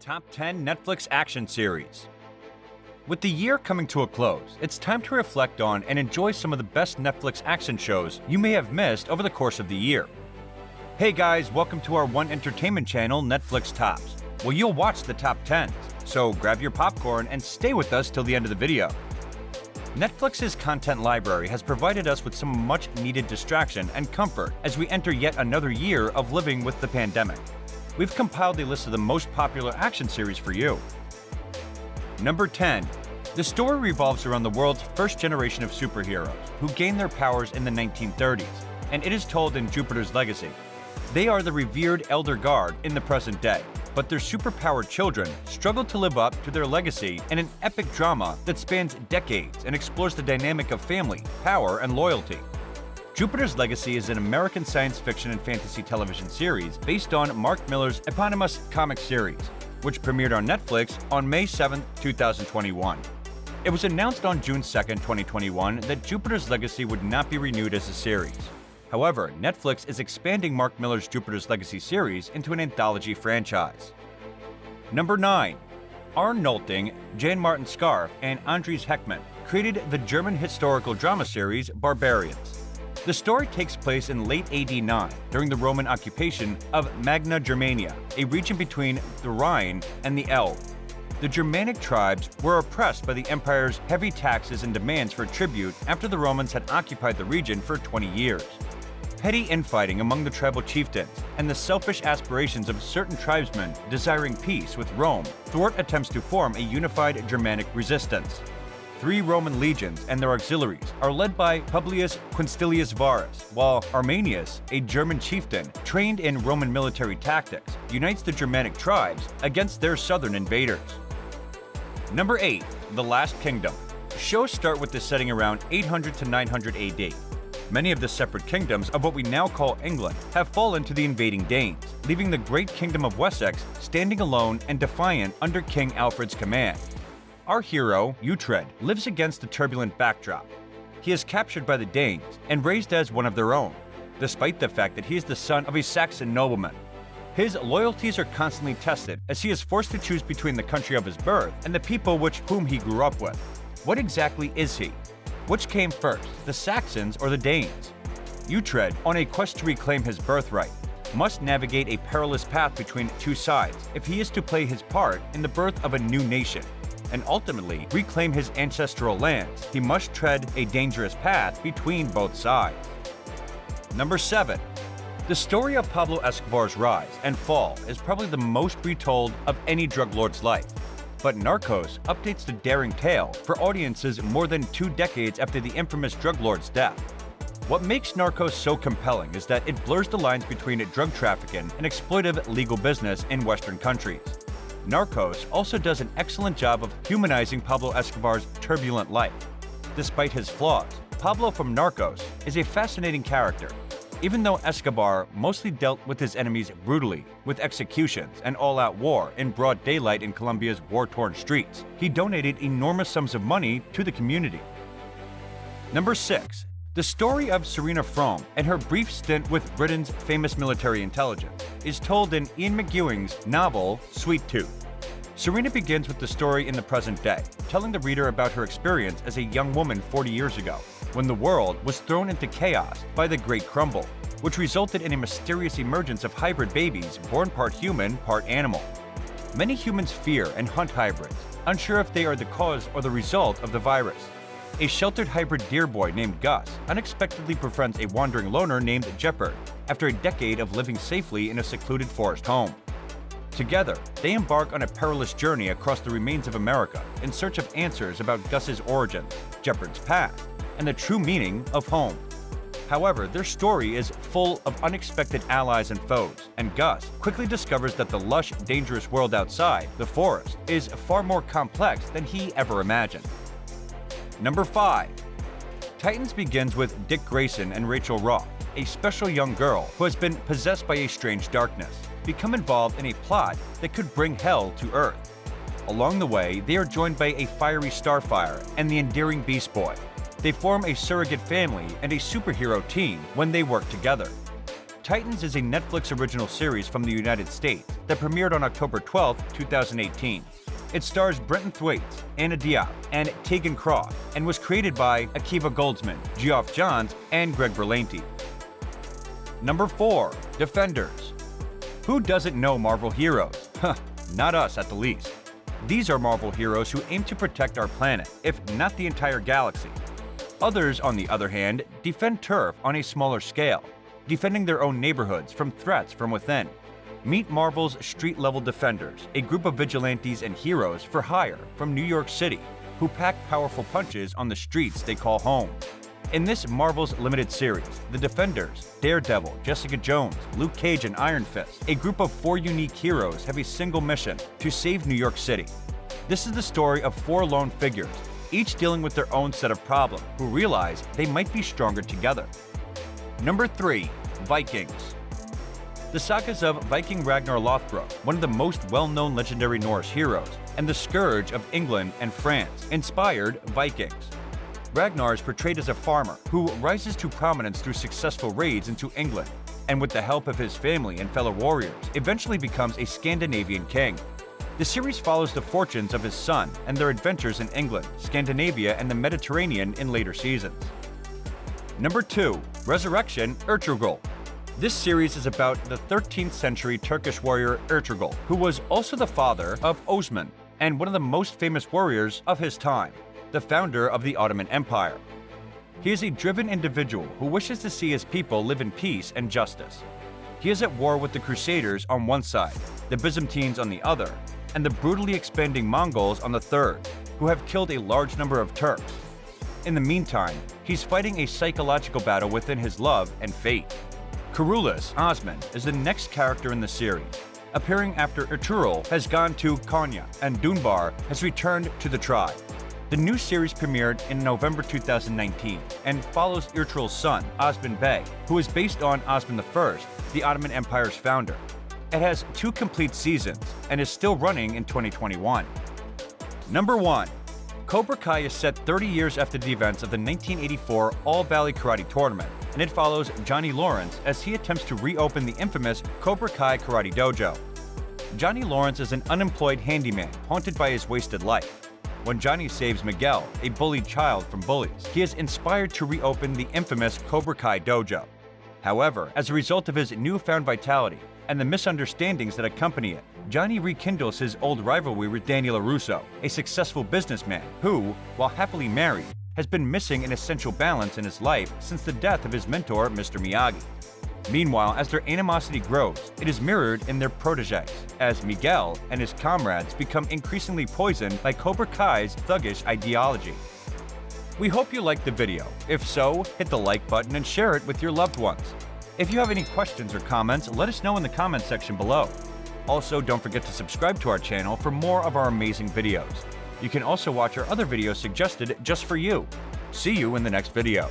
Top 10 Netflix Action Series. With the year coming to a close, it's time to reflect on and enjoy some of the best Netflix action shows you may have missed over the course of the year. Hey guys, welcome to our one entertainment channel, Netflix Tops. Well, you'll watch the top 10s, so grab your popcorn and stay with us till the end of the video. Netflix's content library has provided us with some much-needed distraction and comfort as we enter yet another year of living with the pandemic. We've compiled a list of the most popular action series for you. Number 10. The story revolves around the world's first generation of superheroes who gained their powers in the 1930s, and it is told in Jupiter's Legacy. They are the revered Elder Guard in the present day, but their superpowered children struggle to live up to their legacy in an epic drama that spans decades and explores the dynamic of family, power, and loyalty. Jupiter's Legacy is an American science fiction and fantasy television series based on Mark Millar's eponymous comic series, which premiered on Netflix on May 7, 2021. It was announced on June 2, 2021 that Jupiter's Legacy would not be renewed as a series. However, Netflix is expanding Mark Millar's Jupiter's Legacy series into an anthology franchise. Number 9. Arne Nolting, Jan Martin Scarf, and Andries Heckman created the German historical drama series Barbarians. The story takes place in late AD 9 during the Roman occupation of Magna Germania, a region between the Rhine and the Elbe. The Germanic tribes were oppressed by the empire's heavy taxes and demands for tribute after the Romans had occupied the region for 20 years. Petty infighting among the tribal chieftains and the selfish aspirations of certain tribesmen desiring peace with Rome thwart attempts to form a unified Germanic resistance. 3 Roman legions and their auxiliaries are led by Publius Quinctilius Varus, while Arminius, a German chieftain trained in Roman military tactics, unites the Germanic tribes against their southern invaders. Number 8. The Last Kingdom. Shows start with the setting around 800 to 900 AD. Many of the separate kingdoms of what we now call England have fallen to the invading Danes, leaving the great kingdom of Wessex standing alone and defiant under King Alfred's command. Our hero, Uhtred, lives against the turbulent backdrop. He is captured by the Danes and raised as one of their own, despite the fact that he is the son of a Saxon nobleman. His loyalties are constantly tested as he is forced to choose between the country of his birth and the people whom he grew up with. What exactly is he? Which came first, the Saxons or the Danes? Uhtred, on a quest to reclaim his birthright, must navigate a perilous path between two sides if he is to play his part in the birth of a new nation. And ultimately reclaim his ancestral lands, he must tread a dangerous path between both sides. Number 7. The story of Pablo Escobar's rise and fall is probably the most retold of any drug lord's life. But Narcos updates the daring tale for audiences more than 2 decades after the infamous drug lord's death. What makes Narcos so compelling is that it blurs the lines between drug trafficking and exploitive legal business in Western countries. Narcos also does an excellent job of humanizing Pablo Escobar's turbulent life. Despite his flaws, Pablo from Narcos is a fascinating character. Even though Escobar mostly dealt with his enemies brutally, with executions and all-out war in broad daylight in Colombia's war-torn streets, he donated enormous sums of money to the community. Number 6. The story of Serena Fromm and her brief stint with Britain's famous military intelligence is told in Ian McEwan's novel Sweet Tooth. Serena begins with the story in the present day, telling the reader about her experience as a young woman 40 years ago, when the world was thrown into chaos by the Great Crumble, which resulted in a mysterious emergence of hybrid babies born part human, part animal. Many humans fear and hunt hybrids, unsure if they are the cause or the result of the virus. A sheltered hybrid deer boy named Gus unexpectedly befriends a wandering loner named Jeopard after a decade of living safely in a secluded forest home. Together, they embark on a perilous journey across the remains of America in search of answers about Gus's origins, Jeopard's past, and the true meaning of home. However, their story is full of unexpected allies and foes, and Gus quickly discovers that the lush, dangerous world outside the forest is far more complex than he ever imagined. Number 5. Titans begins with Dick Grayson and Rachel Roth, a special young girl who has been possessed by a strange darkness, become involved in a plot that could bring hell to Earth. Along the way, they are joined by a fiery Starfire and the endearing Beast Boy. They form a surrogate family and a superhero team when they work together. Titans is a Netflix original series from the United States that premiered on October 12, 2018. It stars Brenton Thwaites, Anna Diop, and Tegan Croft, and was created by Akiva Goldsman, Geoff Johns, and Greg Berlanti. Number 4. Defenders. Who doesn't know Marvel heroes? Not us at the least. These are Marvel heroes who aim to protect our planet, if not the entire galaxy. Others, on the other hand, defend turf on a smaller scale, defending their own neighborhoods from threats from within. Meet Marvel's street-level defenders, a group of vigilantes and heroes for hire from New York City, who pack powerful punches on the streets they call home. In this Marvel's limited series, the Defenders, Daredevil, Jessica Jones, Luke Cage, and Iron Fist, a group of 4 unique heroes, have a single mission: to save New York City. This is the story of 4 lone figures, each dealing with their own set of problems, who realize they might be stronger together. Number 3. Vikings. The sagas of Viking Ragnar Lothbrok, one of the most well-known legendary Norse heroes, and the scourge of England and France, inspired Vikings. Ragnar is portrayed as a farmer who rises to prominence through successful raids into England, and with the help of his family and fellow warriors, eventually becomes a Scandinavian king. The series follows the fortunes of his son and their adventures in England, Scandinavia, and the Mediterranean in later seasons. Number 2. Resurrection Ertugrul. This series is about the 13th century Turkish warrior Ertugrul, who was also the father of Osman and one of the most famous warriors of his time, the founder of the Ottoman Empire. He is a driven individual who wishes to see his people live in peace and justice. He is at war with the Crusaders on one side, the Byzantines on the other, and the brutally expanding Mongols on the third, who have killed a large number of Turks. In the meantime, he's fighting a psychological battle within his love and fate. Kurulis Osman is the next character in the series, appearing after Ertugrul has gone to Konya and Dunbar has returned to the tribe. The new series premiered in November 2019 and follows Ertugrul's son, Osman Bey, who is based on Osman I, the Ottoman Empire's founder. It has 2 complete seasons and is still running in 2021. Number 1. Cobra Kai is set 30 years after the events of the 1984 All-Valley Karate Tournament, and it follows Johnny Lawrence as he attempts to reopen the infamous Cobra Kai Karate Dojo. Johnny Lawrence is an unemployed handyman haunted by his wasted life. When Johnny saves Miguel, a bullied child, from bullies, he is inspired to reopen the infamous Cobra Kai Dojo. However, as a result of his newfound vitality and the misunderstandings that accompany it, Johnny rekindles his old rivalry with Daniel LaRusso, a successful businessman who, while happily married, has been missing an essential balance in his life since the death of his mentor, Mr. Miyagi. Meanwhile, as their animosity grows, it is mirrored in their proteges, as Miguel and his comrades become increasingly poisoned by Cobra Kai's thuggish ideology. We hope you liked the video. If so, hit the like button and share it with your loved ones. If you have any questions or comments, let us know in the comments section below. Also, don't forget to subscribe to our channel for more of our amazing videos. You can also watch our other videos suggested just for you. See you in the next video.